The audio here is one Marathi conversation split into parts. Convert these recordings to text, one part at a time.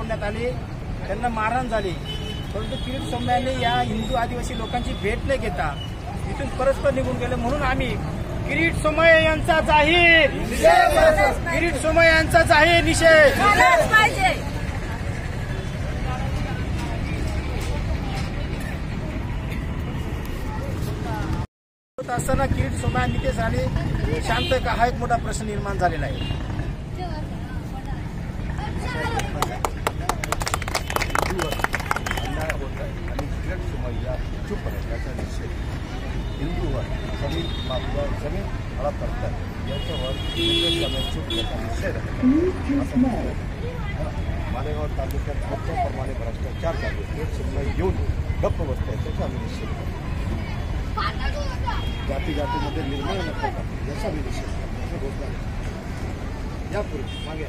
सोडण्यात आले, त्यांना मारहाण झाली. परंतु किरीट सोमय्यांनी या हिंदू आदिवासी लोकांची भेट न घेता इथून परस्पर निघून गेले. म्हणून आम्ही किरीट सोमय्या यांचा जाहीर किरीट सोमय्या यांचा जाहीर निषेध असताना किरीट सोमय्या निघे झाले शांत का हा एक मोठा प्रश्न निर्माण झालेला आहे. हिंदूवर जमीन हडप करतात याच्यावर चूक याचा निषेध आहे. मालेगाव तालुक्यात मोठ्या प्रमाणे भ्रष्टाचार चालू किरीट सोमय्या येऊन गप्प बसतात त्याचा आम्ही निषेध करतो. जातीमध्ये निर्णय न करतात याचा आम्ही निषेध करतो. घोषणा यापूर्वी मागे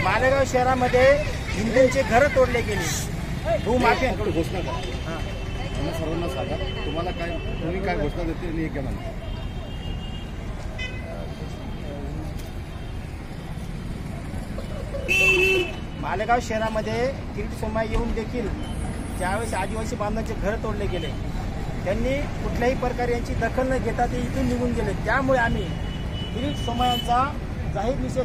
मालेगाव शहरामध्ये हिंदूंचे घर तोडले गेले. भूमाफियांकडे घोषणा करा. आम्हाला सर्वांना सांगा तुम्हाला काय तुम्ही काय घोषणा देते आणि हे म्हणा. मालेगाव शहरामध्ये किरीट सोमय्या येऊन देखील ज्यावेळेस आदिवासी बांधवांचे घर तोडले गेले त्यांनी कुठल्याही प्रकारे यांची दखल न घेता ते इथून निघून गेले. त्यामुळे आम्ही किरीट सोमय्यांचा जाहीर निषेध